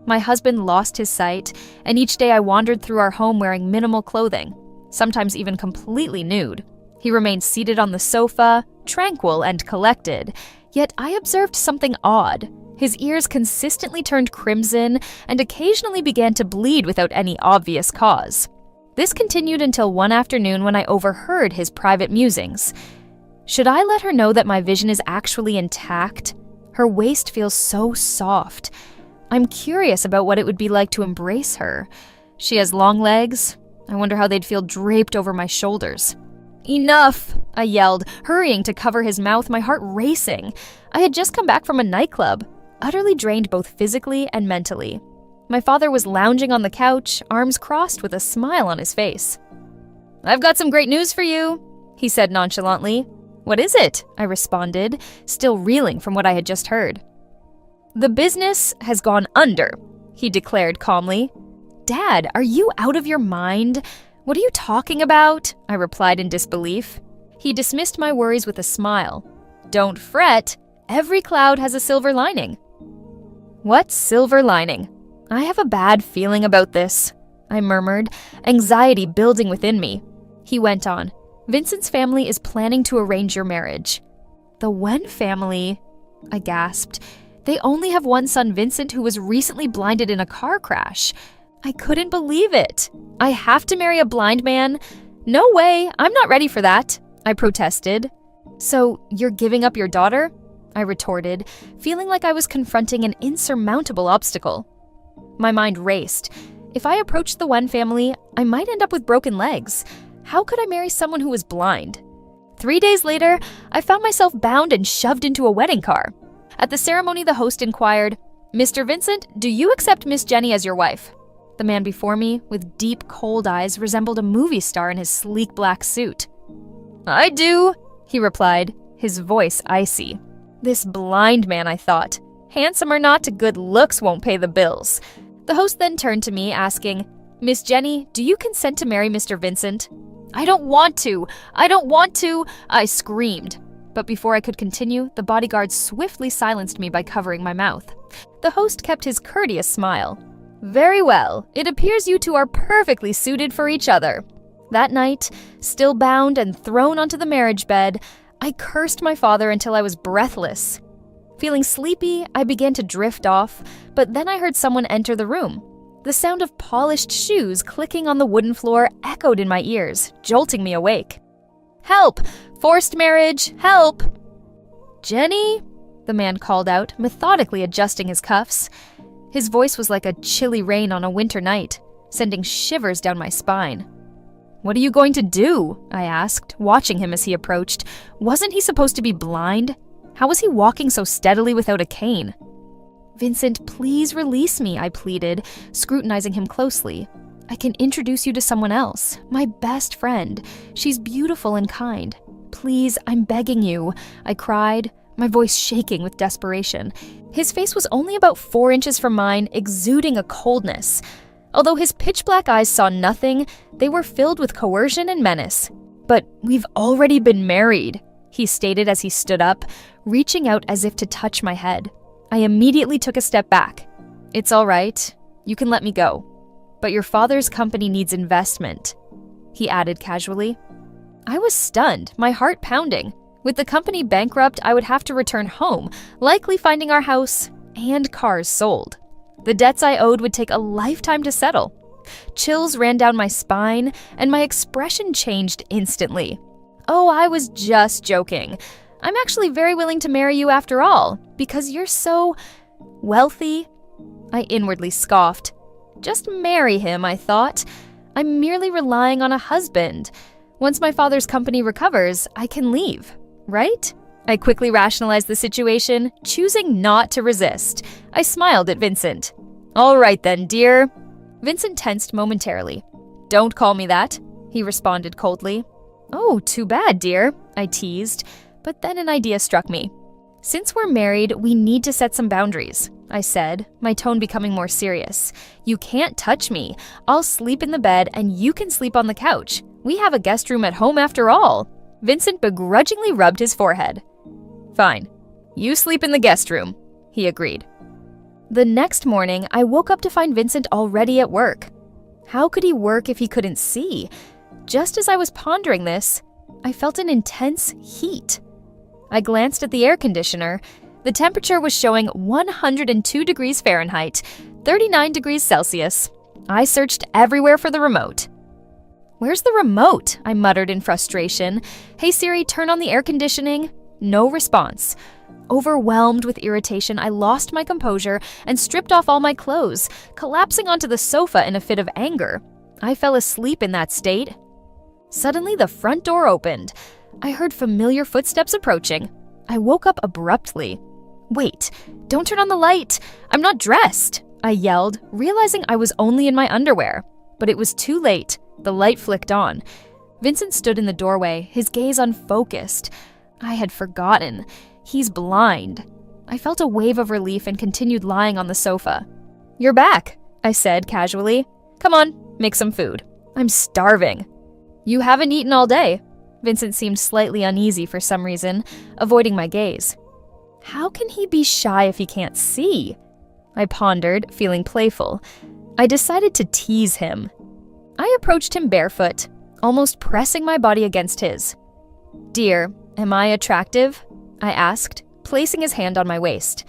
My husband lost his sight, and each day I wandered through our home wearing minimal clothing, sometimes even completely nude. He remained seated on the sofa, tranquil and collected, yet I observed something odd. His ears consistently turned crimson and occasionally began to bleed without any obvious cause. This continued until one afternoon when I overheard his private musings. Should I let her know that my vision is actually intact? Her waist feels so soft. I'm curious about what it would be like to embrace her. She has long legs. I wonder how they'd feel draped over my shoulders. "Enough!" I yelled, hurrying to cover his mouth, my heart racing. I had just come back from a nightclub, utterly drained both physically and mentally. My father was lounging on the couch, arms crossed with a smile on his face. "I've got some great news for you," he said nonchalantly. "What is it?" I responded, still reeling from what I had just heard. "The business has gone under," he declared calmly. "Dad, are you out of your mind? What are you talking about?" I replied in disbelief. He dismissed my worries with a smile. "Don't fret, every cloud has a silver lining." "What silver lining? I have a bad feeling about this," I murmured, anxiety building within me. He went on, "Vincent's family is planning to arrange your marriage." "The Wen family?" I gasped. "They only have one son, Vincent, who was recently blinded in a car crash." I couldn't believe it. "I have to marry a blind man? No way, I'm not ready for that," I protested. "So you're giving up your daughter?" I retorted, feeling like I was confronting an insurmountable obstacle. My mind raced. If I approached the Wen family, I might end up with broken legs. How could I marry someone who was blind? 3 days later, I found myself bound and shoved into a wedding car. At the ceremony, the host inquired, "Mr. Vincent, do you accept Miss Jenny as your wife?" The man before me, with deep, cold eyes, resembled a movie star in his sleek black suit. "I do," he replied, his voice icy. This blind man, I thought. Handsome or not, good looks won't pay the bills. The host then turned to me, asking, "Miss Jenny, do you consent to marry Mr. Vincent?" "I don't want to! I don't want to!" I screamed. But before I could continue, the bodyguard swiftly silenced me by covering my mouth. The host kept his courteous smile. "Very well. It appears you two are perfectly suited for each other." That night, still bound and thrown onto the marriage bed, I cursed my father until I was breathless. Feeling sleepy, I began to drift off, but then I heard someone enter the room. The sound of polished shoes clicking on the wooden floor echoed in my ears, jolting me awake. "Help! Forced marriage! Help!" "Jenny?" the man called out, methodically adjusting his cuffs. His voice was like a chilly rain on a winter night, sending shivers down my spine. "What are you going to do?" I asked, watching him as he approached. Wasn't he supposed to be blind? How was he walking so steadily without a cane? "Vincent, please release me," I pleaded, scrutinizing him closely. "I can introduce you to someone else, my best friend. She's beautiful and kind. Please, I'm begging you," I cried, my voice shaking with desperation. His face was only about 4 inches from mine, exuding a coldness. Although his pitch-black eyes saw nothing, they were filled with coercion and menace. "But we've already been married," he stated as he stood up, reaching out as if to touch my head. I immediately took a step back. "It's all right. You can let me go. But your father's company needs investment," he added casually. I was stunned, my heart pounding. With the company bankrupt, I would have to return home, likely finding our house and cars sold. The debts I owed would take a lifetime to settle. Chills ran down my spine, and my expression changed instantly. "Oh, I was just joking. I'm actually very willing to marry you after all, because you're so wealthy." I inwardly scoffed. Just marry him, I thought. I'm merely relying on a husband. Once my father's company recovers, I can leave, right? I quickly rationalized the situation, choosing not to resist. I smiled at Vincent. "All right then, dear." Vincent tensed momentarily. "Don't call me that," he responded coldly. "Oh, too bad, dear," I teased, but then an idea struck me. "Since we're married, we need to set some boundaries," I said, my tone becoming more serious. "You can't touch me. I'll sleep in the bed and you can sleep on the couch. We have a guest room at home after all." Vincent begrudgingly rubbed his forehead. "Fine. You sleep in the guest room," he agreed. The next morning, I woke up to find Vincent already at work. How could he work if he couldn't see? Just as I was pondering this, I felt an intense heat. I glanced at the air conditioner. The temperature was showing 102 degrees Fahrenheit, 39 degrees Celsius. I searched everywhere for the remote. "Where's the remote?" I muttered in frustration. "Hey Siri, turn on the air conditioning." No response. Overwhelmed with irritation, I lost my composure and stripped off all my clothes, collapsing onto the sofa in a fit of anger. I fell asleep in that state. Suddenly, the front door opened. I heard familiar footsteps approaching. I woke up abruptly. "Wait, don't turn on the light. I'm not dressed," I yelled, realizing I was only in my underwear. But it was too late. The light flicked on. Vincent stood in the doorway, his gaze unfocused. I had forgotten. He's blind. I felt a wave of relief and continued lying on the sofa. "You're back," I said casually. "Come on, make some food. I'm starving." "You haven't eaten all day." Vincent seemed slightly uneasy for some reason, avoiding my gaze. How can he be shy if he can't see? I pondered, feeling playful. I decided to tease him. I approached him barefoot, almost pressing my body against his. "Dear, am I attractive?" I asked, placing his hand on my waist.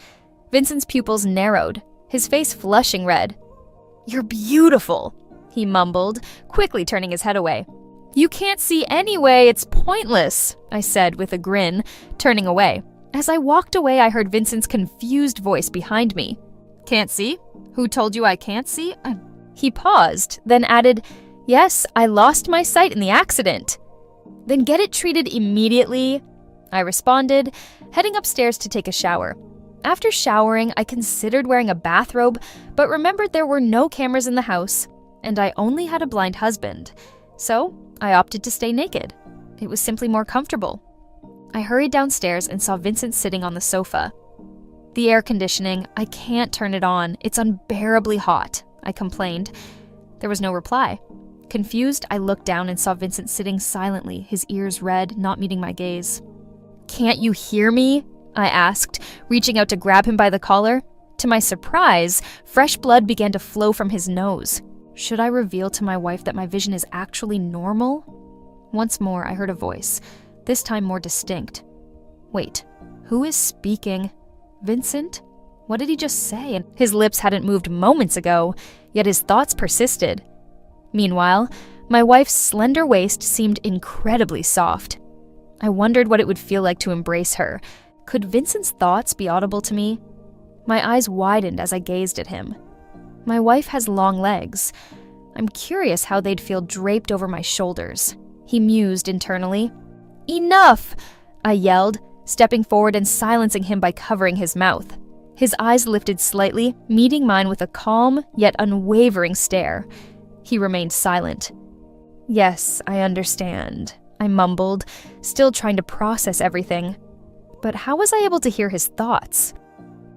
Vincent's pupils narrowed, his face flushing red. "You're beautiful," he mumbled, quickly turning his head away. "You can't see anyway, it's pointless," I said with a grin, turning away. As I walked away, I heard Vincent's confused voice behind me. "Can't see? Who told you I can't see?" He paused, then added, "Yes, I lost my sight in the accident." "Then get it treated immediately," I responded, heading upstairs to take a shower. After showering, I considered wearing a bathrobe, but remembered there were no cameras in the house, and I only had a blind husband. So I opted to stay naked. It was simply more comfortable. I hurried downstairs and saw Vincent sitting on the sofa. "The air conditioning, I can't turn it on. It's unbearably hot," I complained. There was no reply. Confused, I looked down and saw Vincent sitting silently, his ears red, not meeting my gaze. "Can't you hear me?" I asked, reaching out to grab him by the collar. To my surprise, fresh blood began to flow from his nose. Should I reveal to my wife that my vision is actually normal? Once more, I heard a voice, this time more distinct. Wait, who is speaking? Vincent? What did he just say? His lips hadn't moved moments ago, yet his thoughts persisted. Meanwhile, my wife's slender waist seemed incredibly soft. I wondered what it would feel like to embrace her. Could Vincent's thoughts be audible to me? My eyes widened as I gazed at him. My wife has long legs. I'm curious how they'd feel draped over my shoulders. He mused internally. "Enough!" I yelled, stepping forward and silencing him by covering his mouth. His eyes lifted slightly, meeting mine with a calm yet unwavering stare. He remained silent. "Yes, I understand," I mumbled, still trying to process everything. But how was I able to hear his thoughts?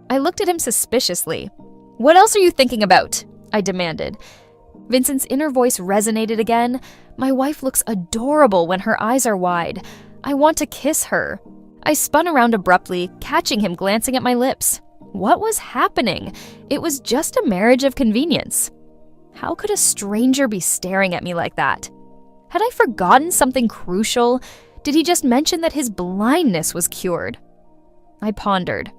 I looked at him suspiciously. "What else are you thinking about?" I demanded. Vincent's inner voice resonated again. My wife looks adorable when her eyes are wide. I want to kiss her. I spun around abruptly, catching him glancing at my lips. What was happening? It was just a marriage of convenience. How could a stranger be staring at me like that? Had I forgotten something crucial? Did he just mention that his blindness was cured? I pondered.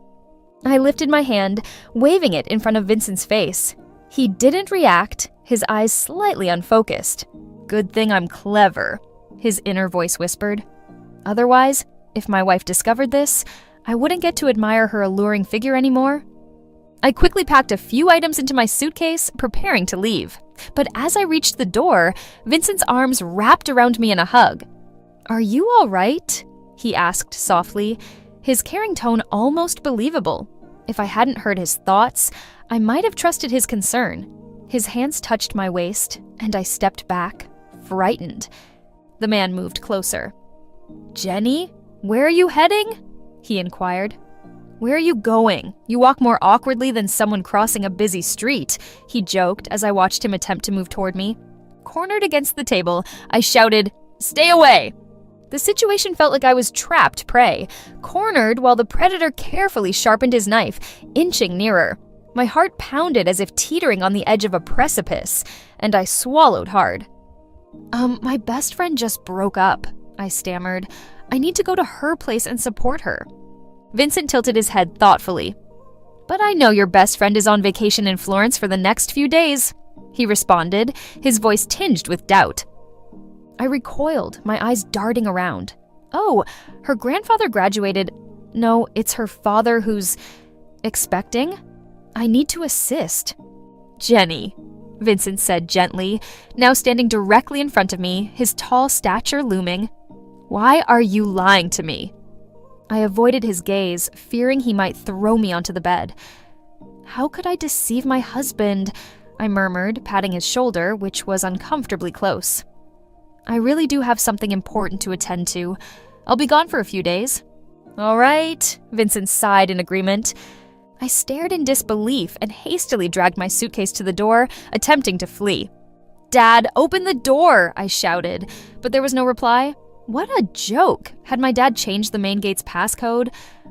I lifted my hand, waving it in front of Vincent's face. He didn't react, his eyes slightly unfocused. "Good thing I'm clever," his inner voice whispered. Otherwise, if my wife discovered this, I wouldn't get to admire her alluring figure anymore. I quickly packed a few items into my suitcase, preparing to leave. But as I reached the door, Vincent's arms wrapped around me in a hug. "Are you all right?" he asked softly, his caring tone almost believable. If I hadn't heard his thoughts, I might have trusted his concern. His hands touched my waist, and I stepped back, frightened. The man moved closer. "Jenny, where are you heading?" he inquired. "Where are you going? You walk more awkwardly than someone crossing a busy street," he joked as I watched him attempt to move toward me. Cornered against the table, I shouted, "Stay away!" The situation felt like I was trapped prey, cornered while the predator carefully sharpened his knife, inching nearer. My heart pounded as if teetering on the edge of a precipice, and I swallowed hard. My best friend just broke up," I stammered. "I need to go to her place and support her." Vincent tilted his head thoughtfully. "But I know your best friend is on vacation in Florence for the next few days," he responded, his voice tinged with doubt. I recoiled, my eyes darting around. "Oh, her grandfather graduated. No, it's her father who's expecting? I need to assist." "Jenny," Vincent said gently, now standing directly in front of me, his tall stature looming. "Why are you lying to me?" I avoided his gaze, fearing he might throw me onto the bed. "How could I deceive my husband?" I murmured, patting his shoulder, which was uncomfortably close. "I really do have something important to attend to. I'll be gone for a few days." "All right," Vincent sighed in agreement. I stared in disbelief and hastily dragged my suitcase to the door, attempting to flee. "Dad, open the door!" I shouted, but there was no reply. What a joke! Had my dad changed the main gate's passcode?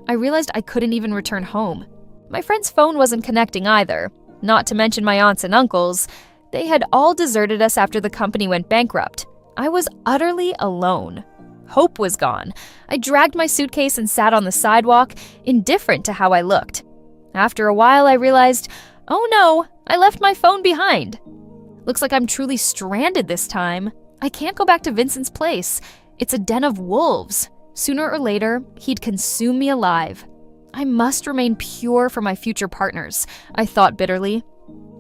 I realized I couldn't even return home. My friend's phone wasn't connecting either, not to mention my aunts and uncles. They had all deserted us after the company went bankrupt. I was utterly alone. Hope was gone. I dragged my suitcase and sat on the sidewalk, indifferent to how I looked. After a while, I realized, oh no, I left my phone behind. Looks like I'm truly stranded this time. I can't go back to Vincent's place. It's a den of wolves. Sooner or later, he'd consume me alive. I must remain pure for my future partners, I thought bitterly.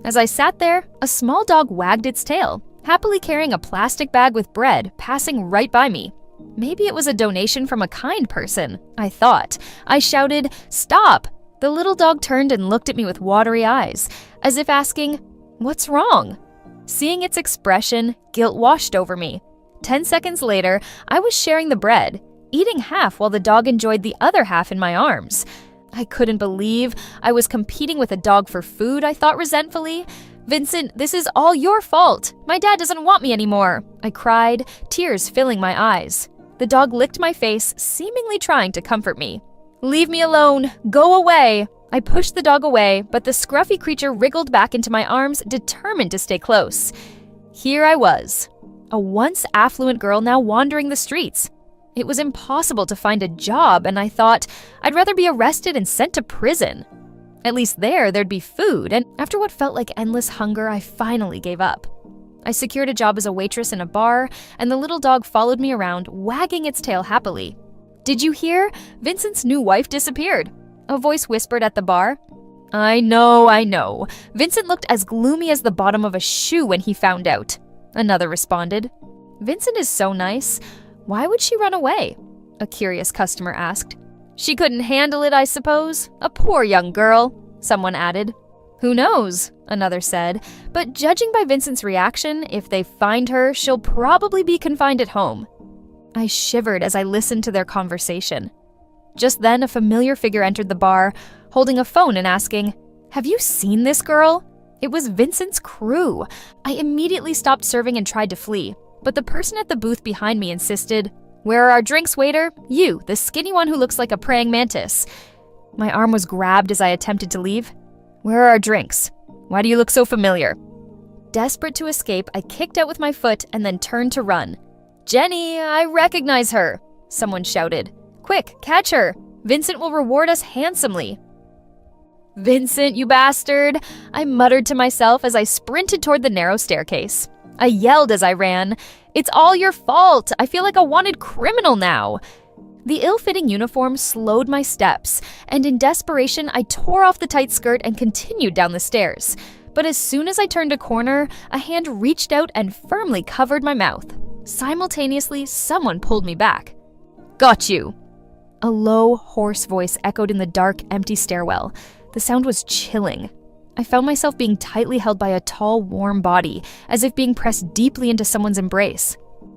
As I sat there, a small dog wagged its tail, happily carrying a plastic bag with bread, passing right by me. Maybe it was a donation from a kind person, I thought. I shouted, "Stop!" The little dog turned and looked at me with watery eyes, as if asking, "What's wrong?" Seeing its expression, guilt washed over me. 10 seconds later, I was sharing the bread, eating half while the dog enjoyed the other half in my arms. I couldn't believe I was competing with a dog for food, I thought resentfully. "Vincent, this is all your fault. My dad doesn't want me anymore," I cried, tears filling my eyes. The dog licked my face, seemingly trying to comfort me. "Leave me alone. Go away." I pushed the dog away, but the scruffy creature wriggled back into my arms, determined to stay close. Here I was, a once affluent girl now wandering the streets. It was impossible to find a job, and I thought I'd rather be arrested and sent to prison. At least there'd be food, and after what felt like endless hunger, I finally gave up. I secured a job as a waitress in a bar, and the little dog followed me around, wagging its tail happily. "Did you hear? Vincent's new wife disappeared," a voice whispered at the bar. I know. Vincent looked as gloomy as the bottom of a shoe when he found out," another responded. "Vincent is so nice. Why would she run away?" a curious customer asked. "She couldn't handle it, I suppose. A poor young girl," someone added. "Who knows?" another said. "But judging by Vincent's reaction, if they find her, she'll probably be confined at home." I shivered as I listened to their conversation. Just then, a familiar figure entered the bar, holding a phone and asking, "Have you seen this girl?" It was Vincent's crew. I immediately stopped serving and tried to flee, but the person at the booth behind me insisted, "Where are our drinks, waiter? You, the skinny one who looks like a praying mantis." My arm was grabbed as I attempted to leave. "Where are our drinks? Why do you look so familiar?" Desperate to escape, I kicked out with my foot and then turned to run. "Jenny, I recognize her," someone shouted. "Quick, catch her. Vincent will reward us handsomely." "Vincent, you bastard," I muttered to myself as I sprinted toward the narrow staircase. I yelled as I ran, "It's all your fault. I feel like a wanted criminal now." The ill-fitting uniform slowed my steps, and in desperation, I tore off the tight skirt and continued down the stairs. But as soon as I turned a corner, a hand reached out and firmly covered my mouth. Simultaneously, someone pulled me back. "Got you!" A low, hoarse voice echoed in the dark, empty stairwell. The sound was chilling. I found myself being tightly held by a tall, warm body, as if being pressed deeply into someone's embrace.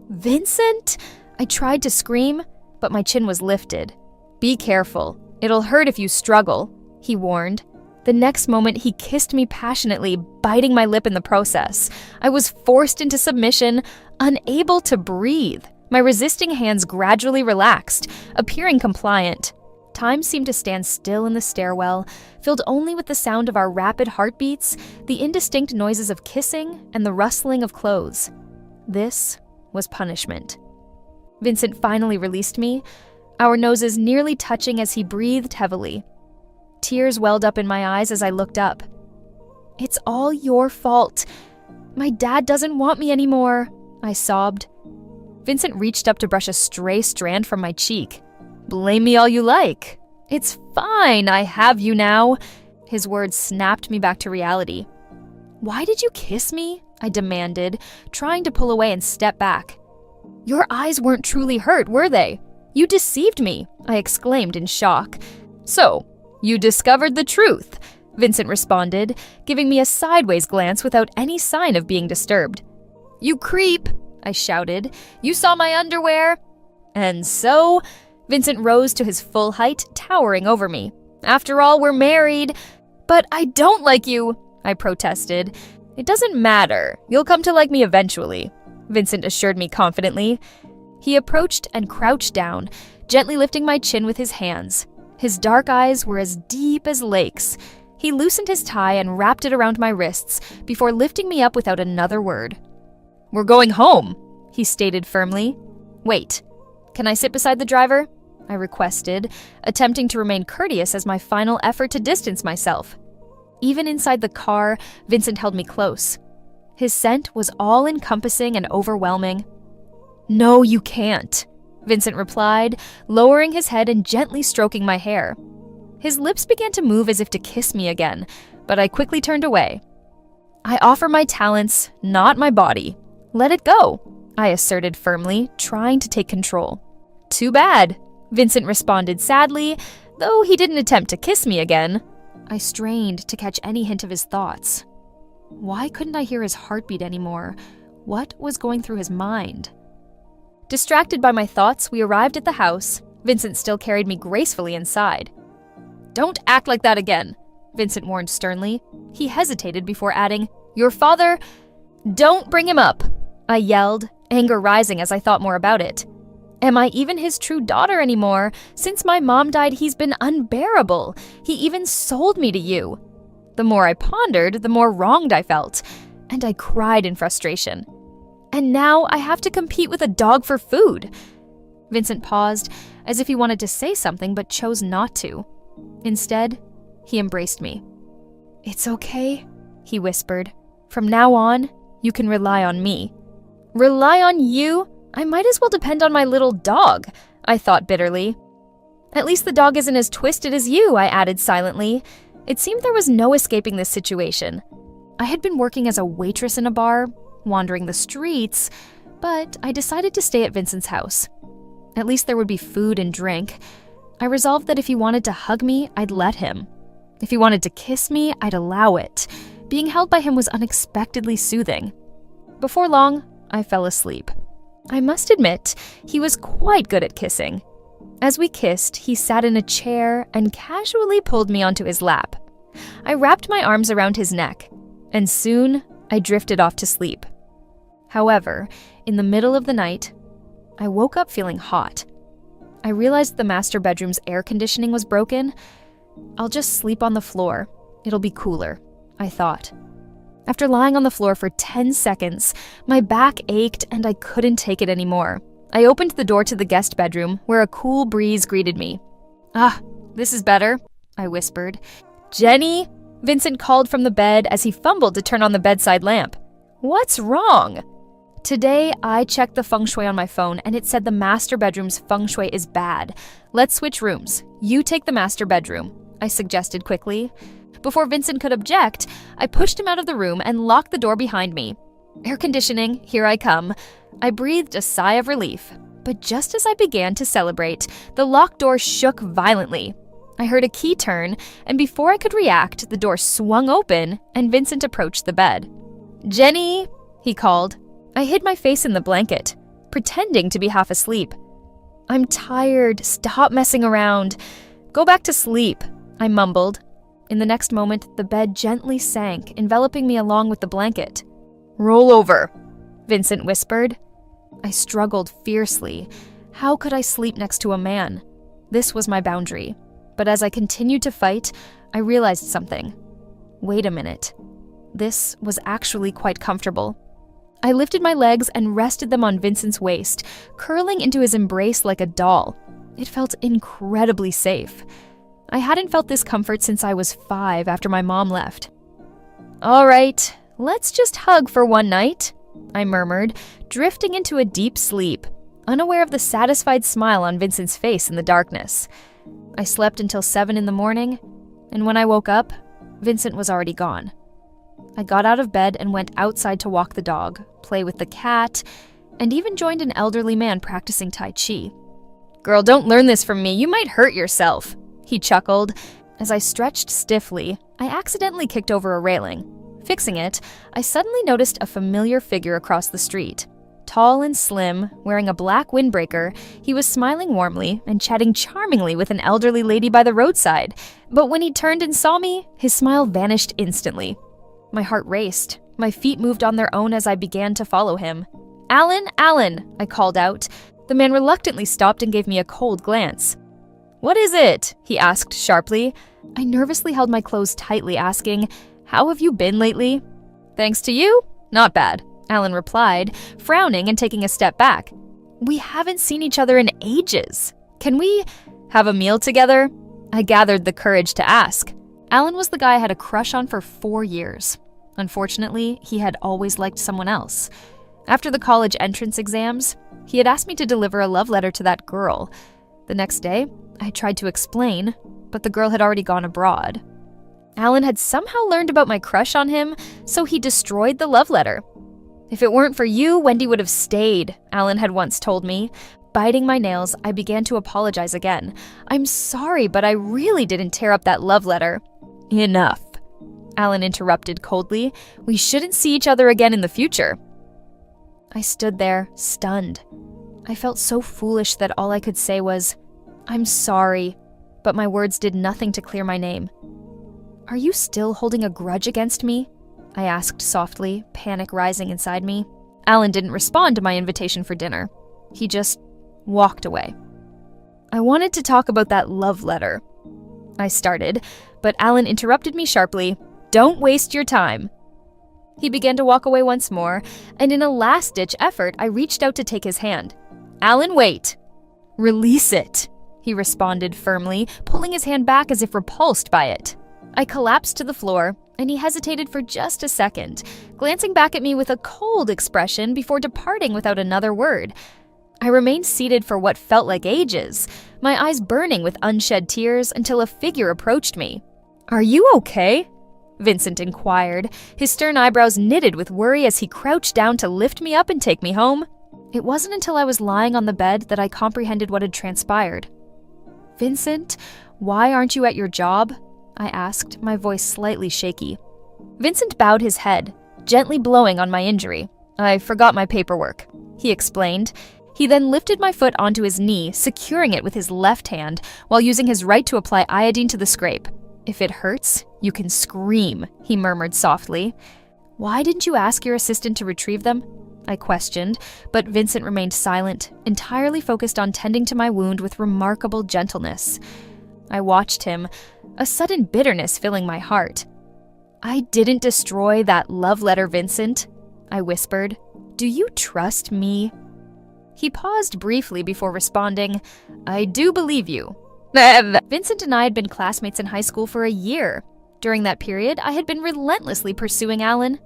"Vincent?" I tried to scream, but my chin was lifted. "Be careful. It'll hurt if you struggle," he warned. The next moment, he kissed me passionately, biting my lip in the process. I was forced into submission, unable to breathe. My resisting hands gradually relaxed, appearing compliant. Time seemed to stand still in the stairwell, filled only with the sound of our rapid heartbeats, the indistinct noises of kissing, and the rustling of clothes. This was punishment. Vincent finally released me, our noses nearly touching as he breathed heavily. Tears welled up in my eyes as I looked up. "It's all your fault. My dad doesn't want me anymore," I sobbed. Vincent reached up to brush a stray strand from my cheek. "Blame me all you like. It's fine, I have you now." His words snapped me back to reality. "Why did you kiss me?" I demanded, trying to pull away and step back. "Your eyes weren't truly hurt, were they? You deceived me," I exclaimed in shock. "So, you discovered the truth," Vincent responded, giving me a sideways glance without any sign of being disturbed. "You creep," I shouted. "You saw my underwear?" "And so?" Vincent rose to his full height, towering over me. "After all, we're married." "But I don't like you," I protested. "It doesn't matter. You'll come to like me eventually," Vincent assured me confidently. He approached and crouched down, gently lifting my chin with his hands. His dark eyes were as deep as lakes. He loosened his tie and wrapped it around my wrists before lifting me up without another word. "We're going home," he stated firmly. "Wait, can I sit beside the driver?" I requested, attempting to remain courteous as my final effort to distance myself. Even inside the car, Vincent held me close. His scent was all-encompassing and overwhelming. "No, you can't," Vincent replied, lowering his head and gently stroking my hair. His lips began to move as if to kiss me again, but I quickly turned away. "I offer my talents, not my body. Let it go," I asserted firmly, trying to take control. "Too bad," Vincent responded sadly, though he didn't attempt to kiss me again. I strained to catch any hint of his thoughts. Why couldn't I hear his heartbeat anymore? What was going through his mind? Distracted by my thoughts, we arrived at the house. Vincent still carried me gracefully inside. "Don't act like that again," Vincent warned sternly. He hesitated before adding, "Your father—" "Don't bring him up," I yelled, anger rising as I thought more about it. Am I even his true daughter anymore? Since my mom died, he's been unbearable. He even sold me to you. The more I pondered, the more wronged I felt, and I cried in frustration. And now I have to compete with a dog for food. Vincent paused, as if he wanted to say something but chose not to. Instead, he embraced me. "It's okay," he whispered. "From now on, you can rely on me." "Rely on you? I might as well depend on my little dog," I thought bitterly. "At least the dog isn't as twisted as you," I added silently. It seemed there was no escaping this situation. I had been working as a waitress in a bar, wandering the streets, but I decided to stay at Vincent's house. At least there would be food and drink. I resolved that if he wanted to hug me, I'd let him. If he wanted to kiss me, I'd allow it. Being held by him was unexpectedly soothing. Before long, I fell asleep. I must admit, he was quite good at kissing. As we kissed, he sat in a chair and casually pulled me onto his lap. I wrapped my arms around his neck, and soon I drifted off to sleep. However, in the middle of the night, I woke up feeling hot. I realized the master bedroom's air conditioning was broken. I'll just sleep on the floor. It'll be cooler, I thought. After lying on the floor for 10 seconds, my back ached and I couldn't take it anymore. I opened the door to the guest bedroom, where a cool breeze greeted me. "Ah, this is better," I whispered. "Jenny?" Vincent called from the bed as he fumbled to turn on the bedside lamp. "What's wrong?" Today, I checked the feng shui on my phone and it said the master bedroom's feng shui is bad. "Let's switch rooms. You take the master bedroom," I suggested quickly. Before Vincent could object, I pushed him out of the room and locked the door behind me. Air conditioning, here I come. I breathed a sigh of relief. But just as I began to celebrate, the locked door shook violently. I heard a key turn, and before I could react, the door swung open and Vincent approached the bed. "Jenny," he called. I hid my face in the blanket, pretending to be half asleep. "I'm tired. Stop messing around. Go back to sleep," I mumbled. In the next moment, the bed gently sank, enveloping me along with the blanket. "Roll over," Vincent whispered. I struggled fiercely. How could I sleep next to a man? This was my boundary. But as I continued to fight, I realized something. Wait a minute. This was actually quite comfortable. I lifted my legs and rested them on Vincent's waist, curling into his embrace like a doll. It felt incredibly safe. I hadn't felt this comfort since I was 5 after my mom left. "All right, let's just hug for one night," I murmured, drifting into a deep sleep, unaware of the satisfied smile on Vincent's face in the darkness. I slept until 7 in the morning, and when I woke up, Vincent was already gone. I got out of bed and went outside to walk the dog, play with the cat, and even joined an elderly man practicing Tai Chi. "Girl, don't learn this from me. You might hurt yourself," he chuckled. As I stretched stiffly, I accidentally kicked over a railing. Fixing it, I suddenly noticed a familiar figure across the street. Tall and slim, wearing a black windbreaker, he was smiling warmly and chatting charmingly with an elderly lady by the roadside. But when he turned and saw me, his smile vanished instantly. My heart raced. My feet moved on their own as I began to follow him. "Alan, Alan," I called out. The man reluctantly stopped and gave me a cold glance. "What is it?" he asked sharply. I nervously held my clothes tightly, asking, "How have you been lately?" "Thanks to you? Not bad," Alan replied, frowning and taking a step back. "We haven't seen each other in ages. Can we have a meal together?" I gathered the courage to ask. Alan was the guy I had a crush on for 4 years. Unfortunately, he had always liked someone else. After the college entrance exams, he had asked me to deliver a love letter to that girl. The next day, I tried to explain, but the girl had already gone abroad. Alan had somehow learned about my crush on him, so he destroyed the love letter. "If it weren't for you, Wendy would have stayed," Alan had once told me. Biting my nails, I began to apologize again. "I'm sorry, but I really didn't tear up that love letter." "Enough," Alan interrupted coldly. "We shouldn't see each other again in the future." I stood there, stunned. I felt so foolish that all I could say was, "I'm sorry," but my words did nothing to clear my name. "Are you still holding a grudge against me?" I asked softly, panic rising inside me. Alan didn't respond to my invitation for dinner. He just walked away. "I wanted to talk about that love letter," I started, but Alan interrupted me sharply. "Don't waste your time." He began to walk away once more, and in a last-ditch effort, I reached out to take his hand. "Alan, wait!" "Release it," he responded firmly, pulling his hand back as if repulsed by it. I collapsed to the floor, and he hesitated for just a second, glancing back at me with a cold expression before departing without another word. I remained seated for what felt like ages, my eyes burning with unshed tears until a figure approached me. "Are you okay?" Vincent inquired, his stern eyebrows knitted with worry as he crouched down to lift me up and take me home. It wasn't until I was lying on the bed that I comprehended what had transpired. "Vincent, why aren't you at your job?" I asked, my voice slightly shaky. Vincent bowed his head, gently blowing on my injury. "I forgot my paperwork," he explained. He then lifted my foot onto his knee, securing it with his left hand, while using his right to apply iodine to the scrape. "If it hurts, you can scream," he murmured softly. "Why didn't you ask your assistant to retrieve them?" I questioned, but Vincent remained silent, entirely focused on tending to my wound with remarkable gentleness. I watched him, a sudden bitterness filling my heart. "I didn't destroy that love letter, Vincent," I whispered. "Do you trust me?" He paused briefly before responding, "I do believe you." Vincent and I had been classmates in high school for a year. During that period, I had been relentlessly pursuing Alan.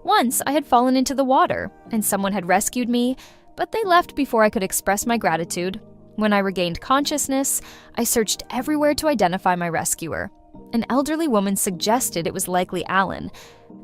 Once, I had fallen into the water, and someone had rescued me, but they left before I could express my gratitude. When I regained consciousness, I searched everywhere to identify my rescuer. An elderly woman suggested it was likely Alan.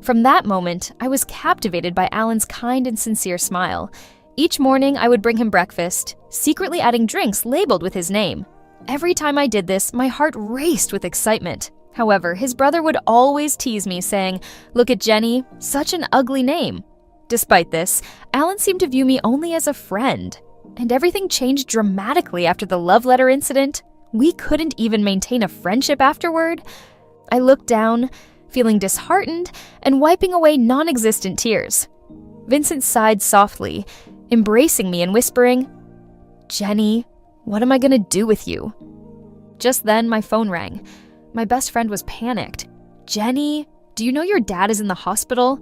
From that moment, I was captivated by Alan's kind and sincere smile. Each morning, I would bring him breakfast, secretly adding drinks labeled with his name. Every time I did this, my heart raced with excitement. However, his brother would always tease me, saying, "Look at Jenny, such an ugly name." Despite this, Alan seemed to view me only as a friend. And everything changed dramatically after the love letter incident. We couldn't even maintain a friendship afterward. I looked down, feeling disheartened and wiping away non-existent tears. Vincent sighed softly, embracing me and whispering, "Jenny, what am I gonna do with you?" Just then, my phone rang. My best friend was panicked. "Jenny, do you know your dad is in the hospital?"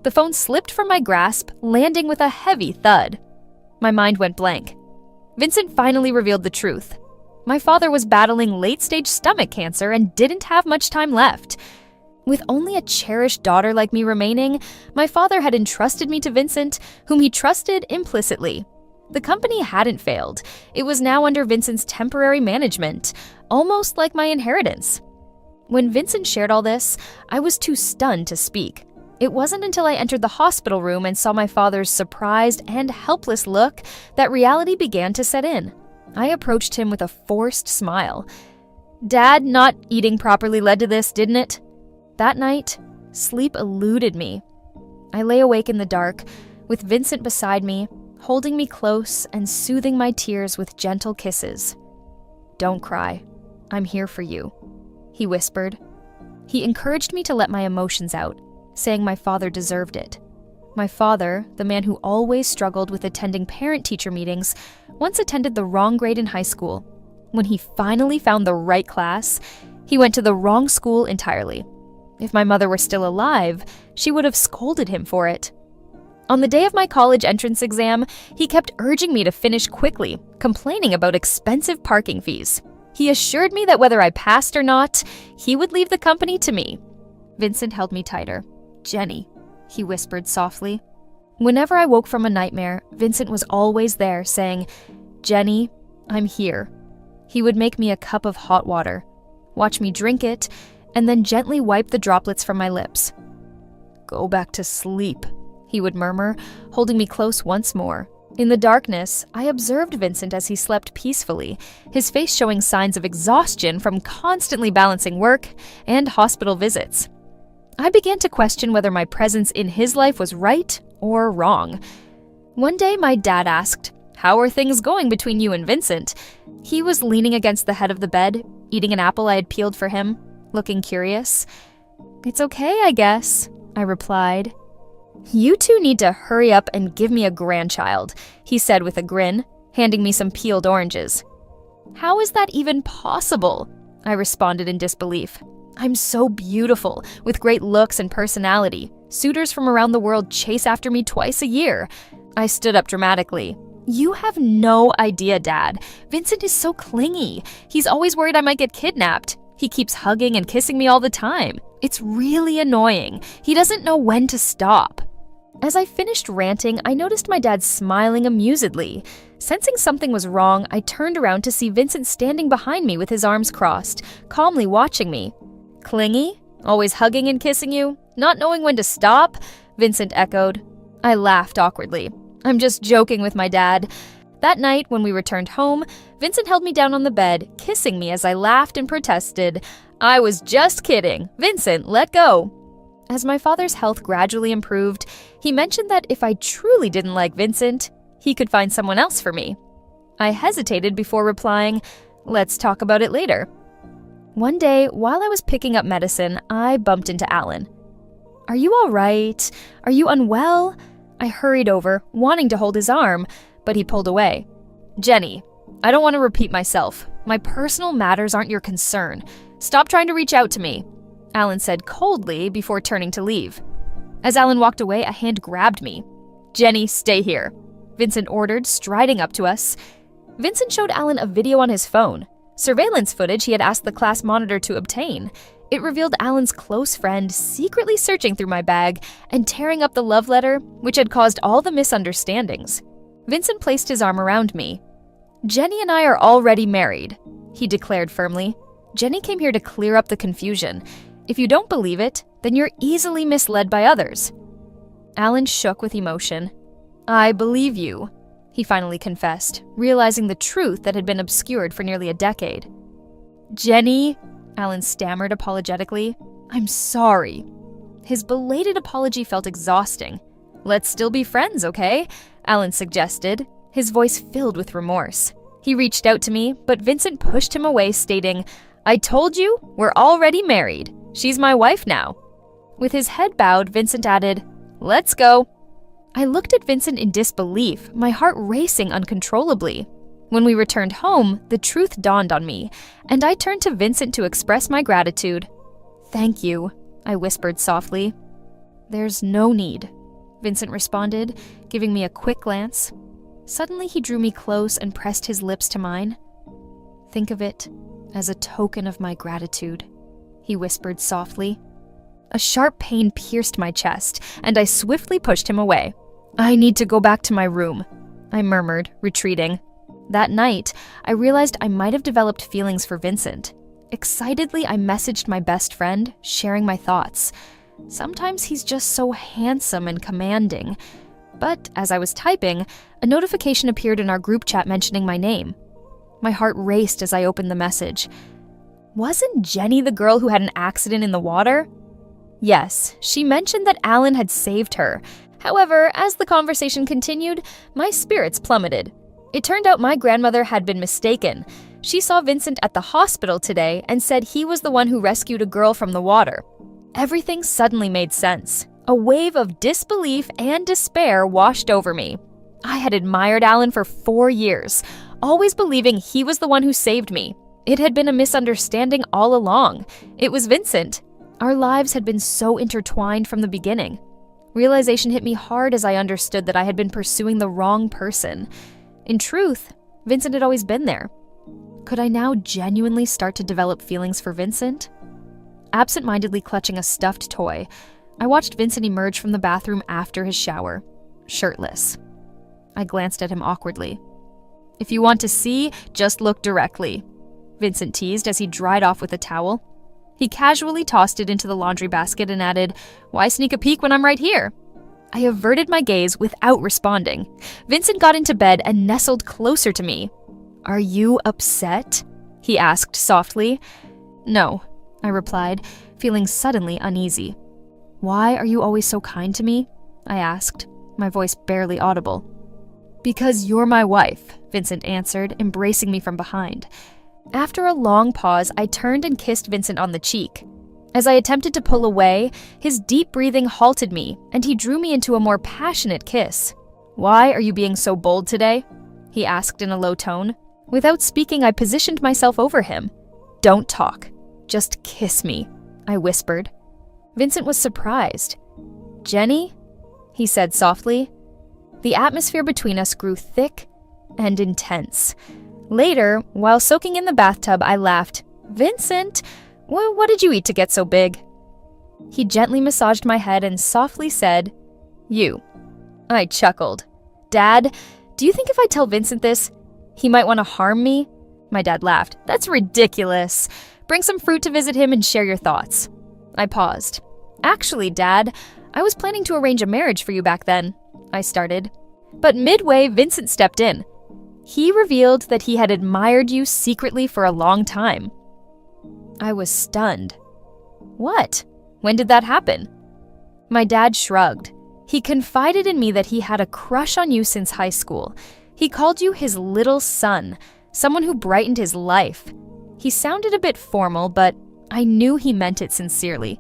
The phone slipped from my grasp, landing with a heavy thud. My mind went blank. Vincent finally revealed the truth. My father was battling late-stage stomach cancer and didn't have much time left. With only a cherished daughter like me remaining, my father had entrusted me to Vincent, whom he trusted implicitly. The company hadn't failed. It was now under Vincent's temporary management, almost like my inheritance. When Vincent shared all this, I was too stunned to speak. It wasn't until I entered the hospital room and saw my father's surprised and helpless look that reality began to set in. I approached him with a forced smile. "Dad, not eating properly led to this, didn't it?" That night, sleep eluded me. I lay awake in the dark, with Vincent beside me, holding me close and soothing my tears with gentle kisses. "Don't cry. I'm here for you," he whispered. He encouraged me to let my emotions out, saying my father deserved it. My father, the man who always struggled with attending parent-teacher meetings, once attended the wrong grade in high school. When he finally found the right class, he went to the wrong school entirely. If my mother were still alive, she would have scolded him for it. On the day of my college entrance exam, he kept urging me to finish quickly, complaining about expensive parking fees. He assured me that whether I passed or not, he would leave the company to me. Vincent held me tighter. "Jenny," he whispered softly. Whenever I woke from a nightmare, Vincent was always there, saying, "Jenny, I'm here." He would make me a cup of hot water, watch me drink it, and then gently wipe the droplets from my lips. "Go back to sleep," he would murmur, holding me close once more. In the darkness, I observed Vincent as he slept peacefully, his face showing signs of exhaustion from constantly balancing work and hospital visits. I began to question whether my presence in his life was right or wrong. One day, my dad asked, "How are things going between you and Vincent?" He was leaning against the head of the bed, eating an apple I had peeled for him, looking curious. "It's okay, I guess," I replied. "You two need to hurry up and give me a grandchild," he said with a grin, handing me some peeled oranges. "How is that even possible?" I responded in disbelief. "I'm so beautiful, with great looks and personality. Suitors from around the world chase after me twice a year." I stood up dramatically. "You have no idea, Dad. Vincent is so clingy. He's always worried I might get kidnapped. He keeps hugging and kissing me all the time. It's really annoying. He doesn't know when to stop." As I finished ranting, I noticed my dad smiling amusedly. Sensing something was wrong, I turned around to see Vincent standing behind me with his arms crossed, calmly watching me. "Clingy? Always hugging and kissing you? Not knowing when to stop?" Vincent echoed. I laughed awkwardly. "I'm just joking with my dad." That night, when we returned home, Vincent held me down on the bed, kissing me as I laughed and protested. "I was just kidding. Vincent, let go." As my father's health gradually improved, he mentioned that if I truly didn't like Vincent, he could find someone else for me. I hesitated before replying, "Let's talk about it later." One day, while I was picking up medicine, I bumped into Alan. "Are you all right? Are you unwell?" I hurried over, wanting to hold his arm, but he pulled away. "Jenny, I don't want to repeat myself. My personal matters aren't your concern. Stop trying to reach out to me," Alan said coldly before turning to leave. As Alan walked away, a hand grabbed me. "Jenny, stay here," Vincent ordered, striding up to us. Vincent showed Alan a video on his phone, surveillance footage he had asked the class monitor to obtain. It revealed Alan's close friend secretly searching through my bag and tearing up the love letter, which had caused all the misunderstandings. Vincent placed his arm around me. "Jenny and I are already married," he declared firmly. "Jenny came here to clear up the confusion. If you don't believe it, then you're easily misled by others." Alan shook with emotion. "I believe you," he finally confessed, realizing the truth that had been obscured for nearly a decade. "Jenny," Alan stammered apologetically, "I'm sorry." His belated apology felt exhausting. "Let's still be friends, okay?" Alan suggested, his voice filled with remorse. He reached out to me, but Vincent pushed him away, stating, "I told you, we're already married. She's my wife now." With his head bowed, Vincent added, "Let's go." I looked at Vincent in disbelief, my heart racing uncontrollably. When we returned home, the truth dawned on me, and I turned to Vincent to express my gratitude. "Thank you," I whispered softly. "There's no need," Vincent responded, giving me a quick glance. Suddenly he drew me close and pressed his lips to mine. "Think of it as a token of my gratitude," he whispered softly. A sharp pain pierced my chest, and I swiftly pushed him away. "I need to go back to my room," I murmured, retreating. That night, I realized I might have developed feelings for Vincent. Excitedly, I messaged my best friend, sharing my thoughts. Sometimes he's just so handsome and commanding. But as I was typing, a notification appeared in our group chat mentioning my name. My heart raced as I opened the message. Wasn't Jenny the girl who had an accident in the water? Yes, she mentioned that Alan had saved her. However, as the conversation continued, my spirits plummeted. It turned out my grandmother had been mistaken. She saw Vincent at the hospital today and said he was the one who rescued a girl from the water. Everything suddenly made sense. A wave of disbelief and despair washed over me. I had admired Alan for 4 years, always believing he was the one who saved me. It had been a misunderstanding all along. It was Vincent. Our lives had been so intertwined from the beginning. Realization hit me hard as I understood that I had been pursuing the wrong person. In truth, Vincent had always been there. Could I now genuinely start to develop feelings for Vincent? Absent-mindedly clutching a stuffed toy, I watched Vincent emerge from the bathroom after his shower, shirtless. I glanced at him awkwardly. "If you want to see, just look directly," Vincent teased as he dried off with a towel. He casually tossed it into the laundry basket and added, "Why sneak a peek when I'm right here?" I averted my gaze without responding. Vincent got into bed and nestled closer to me. "Are you upset?" he asked softly. "No," I replied, feeling suddenly uneasy. "Why are you always so kind to me?" I asked, my voice barely audible. "Because you're my wife," Vincent answered, embracing me from behind. After a long pause, I turned and kissed Vincent on the cheek. As I attempted to pull away, his deep breathing halted me, and he drew me into a more passionate kiss. "Why are you being so bold today?" he asked in a low tone. Without speaking, I positioned myself over him. "Don't talk. Just kiss me," I whispered. Vincent was surprised. "Jenny?" he said softly. The atmosphere between us grew thick and intense. Later, while soaking in the bathtub, I laughed. "Vincent, what did you eat to get so big?" He gently massaged my head and softly said, "You." I chuckled. "Dad, do you think if I tell Vincent this, he might want to harm me?" My dad laughed. "That's ridiculous. Bring some fruit to visit him and share your thoughts." I paused. "Actually, Dad, I was planning to arrange a marriage for you back then," I started. But midway, Vincent stepped in. He revealed that he had admired you secretly for a long time. I was stunned. "What? When did that happen?" My dad shrugged. He confided in me that he had a crush on you since high school. He called you his little son, someone who brightened his life. He sounded a bit formal, but I knew he meant it sincerely.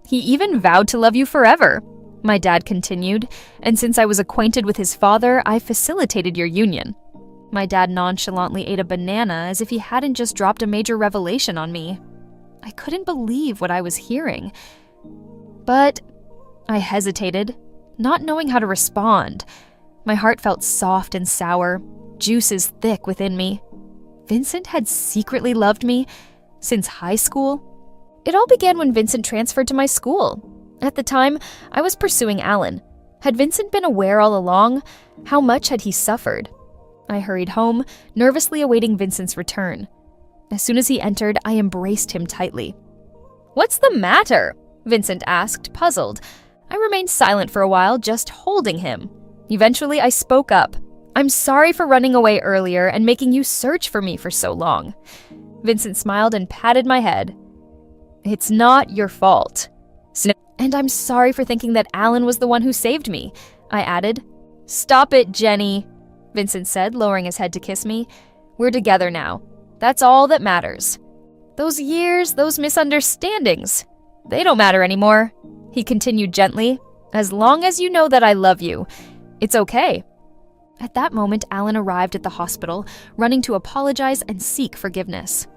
"He even vowed to love you forever," my dad continued, "and since I was acquainted with his father, I facilitated your union." My dad nonchalantly ate a banana as if he hadn't just dropped a major revelation on me. I couldn't believe what I was hearing. But I hesitated, not knowing how to respond. My heart felt soft and sour, juices thick within me. Vincent had secretly loved me since high school. It all began when Vincent transferred to my school. At the time, I was pursuing Alan. Had Vincent been aware all along? How much had he suffered? I hurried home, nervously awaiting Vincent's return. As soon as he entered, I embraced him tightly. "What's the matter?" Vincent asked, puzzled. I remained silent for a while, just holding him. Eventually, I spoke up. "I'm sorry for running away earlier and making you search for me for so long." Vincent smiled and patted my head. "It's not your fault." "And I'm sorry for thinking that Alan was the one who saved me," I added. "Stop it, Jenny," Vincent said, lowering his head to kiss me. "We're together now. That's all that matters. Those years, those misunderstandings, they don't matter anymore," he continued gently. "As long as you know that I love you, it's okay." At that moment, Alan arrived at the hospital, running to apologize and seek forgiveness.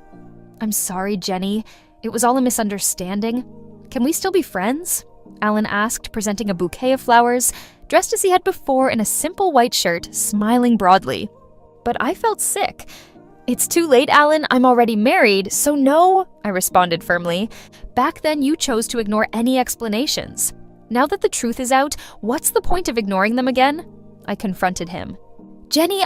"I'm sorry, Jenny. It was all a misunderstanding. Can we still be friends?" Alan asked, presenting a bouquet of flowers, dressed as he had before in a simple white shirt, smiling broadly. But I felt sick. "It's too late, Alan. I'm already married, so no," I responded firmly. "Back then, you chose to ignore any explanations. Now that the truth is out, what's the point of ignoring them again?" I confronted him. "Jenny,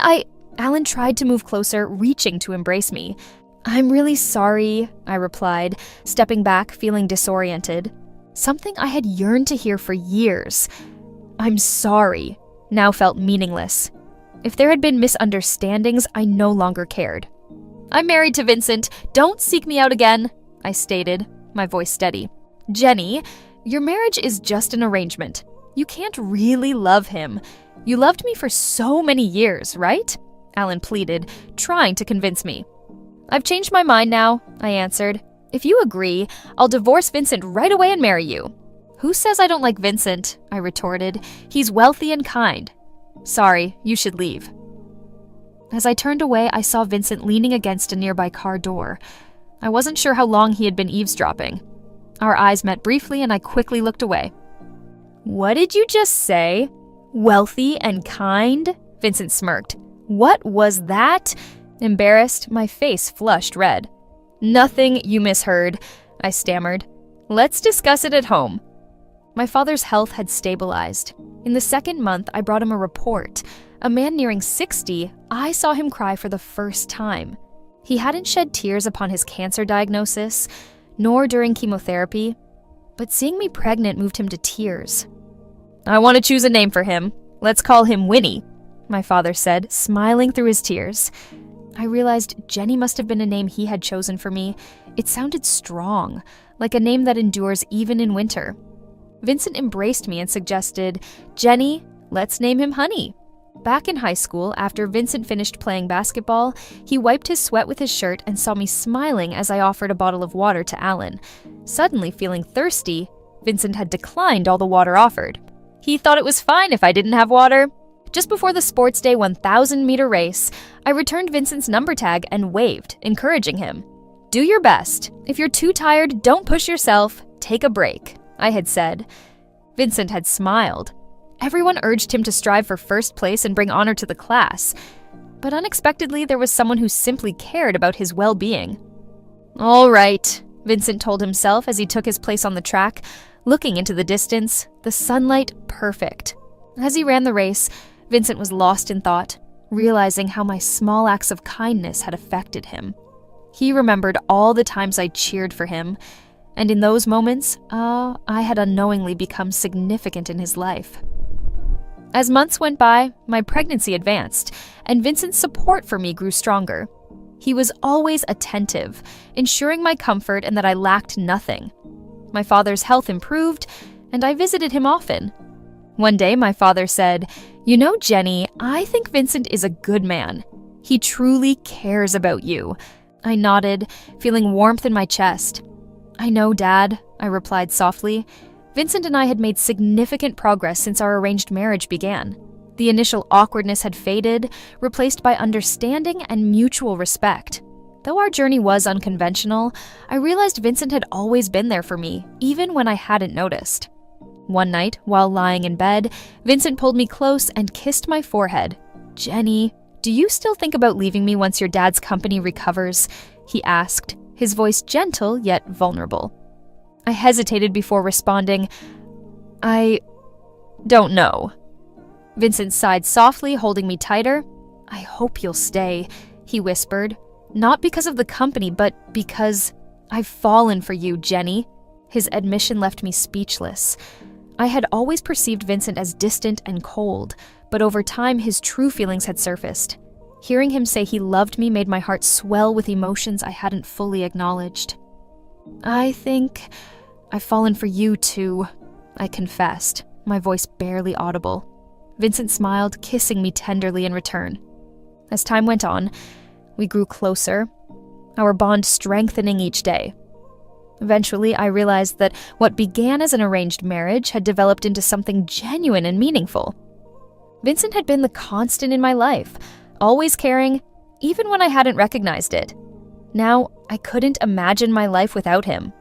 Alan tried to move closer, reaching to embrace me. "I'm really sorry," I replied, stepping back, feeling disoriented. Something I had yearned to hear for years. "I'm sorry," now felt meaningless. If there had been misunderstandings, I no longer cared. "I'm married to Vincent. Don't seek me out again," I stated, my voice steady. "Jenny, your marriage is just an arrangement. You can't really love him. You loved me for so many years, right?" Alan pleaded, trying to convince me. "I've changed my mind now," I answered. "If you agree, I'll divorce Vincent right away and marry you." "Who says I don't like Vincent?" I retorted. "He's wealthy and kind." "Sorry, you should leave." As I turned away, I saw Vincent leaning against a nearby car door. I wasn't sure how long he had been eavesdropping. Our eyes met briefly and I quickly looked away. "What did you just say? Wealthy and kind?" Vincent smirked. "What was that?" Embarrassed, my face flushed red. "Nothing, you misheard," I stammered. "Let's discuss it at home." My father's health had stabilized. In the second month, I brought him a report. A man nearing 60, I saw him cry for the first time. He hadn't shed tears upon his cancer diagnosis, nor during chemotherapy, but seeing me pregnant moved him to tears. "I want to choose a name for him. Let's call him Winnie," my father said, smiling through his tears. I realized Jenny must have been a name he had chosen for me. It sounded strong, like a name that endures even in winter. Vincent embraced me and suggested, "Jenny, let's name him Honey." Back in high school, after Vincent finished playing basketball, he wiped his sweat with his shirt and saw me smiling as I offered a bottle of water to Alan. Suddenly feeling thirsty, Vincent had declined all the water offered. He thought it was fine if I didn't have water. Just before the Sports Day 1,000-meter race, I returned Vincent's number tag and waved, encouraging him. "Do your best. If you're too tired, don't push yourself. Take a break," I had said. Vincent had smiled. Everyone urged him to strive for first place and bring honor to the class. But unexpectedly, there was someone who simply cared about his well-being. "All right," Vincent told himself as he took his place on the track, looking into the distance, the sunlight perfect. As he ran the race, Vincent was lost in thought, realizing how my small acts of kindness had affected him. He remembered all the times I cheered for him, and in those moments, I had unknowingly become significant in his life. As months went by, my pregnancy advanced, and Vincent's support for me grew stronger. He was always attentive, ensuring my comfort and that I lacked nothing. My father's health improved, and I visited him often. One day, my father said, "You know, Jenny, I think Vincent is a good man. He truly cares about you." I nodded, feeling warmth in my chest. "I know, Dad," I replied softly. Vincent and I had made significant progress since our arranged marriage began. The initial awkwardness had faded, replaced by understanding and mutual respect. Though our journey was unconventional, I realized Vincent had always been there for me, even when I hadn't noticed. One night, while lying in bed, Vincent pulled me close and kissed my forehead. "Jenny, do you still think about leaving me once your dad's company recovers?" he asked, his voice gentle yet vulnerable. I hesitated before responding, "I don't know." Vincent sighed softly, holding me tighter. "I hope you'll stay," he whispered. "Not because of the company, but because I've fallen for you, Jenny." His admission left me speechless. I had always perceived Vincent as distant and cold, but over time his true feelings had surfaced. Hearing him say he loved me made my heart swell with emotions I hadn't fully acknowledged. "I think I've fallen for you too," I confessed, my voice barely audible. Vincent smiled, kissing me tenderly in return. As time went on, we grew closer, our bond strengthening each day. Eventually, I realized that what began as an arranged marriage had developed into something genuine and meaningful. Vincent had been the constant in my life, always caring, even when I hadn't recognized it. Now, I couldn't imagine my life without him.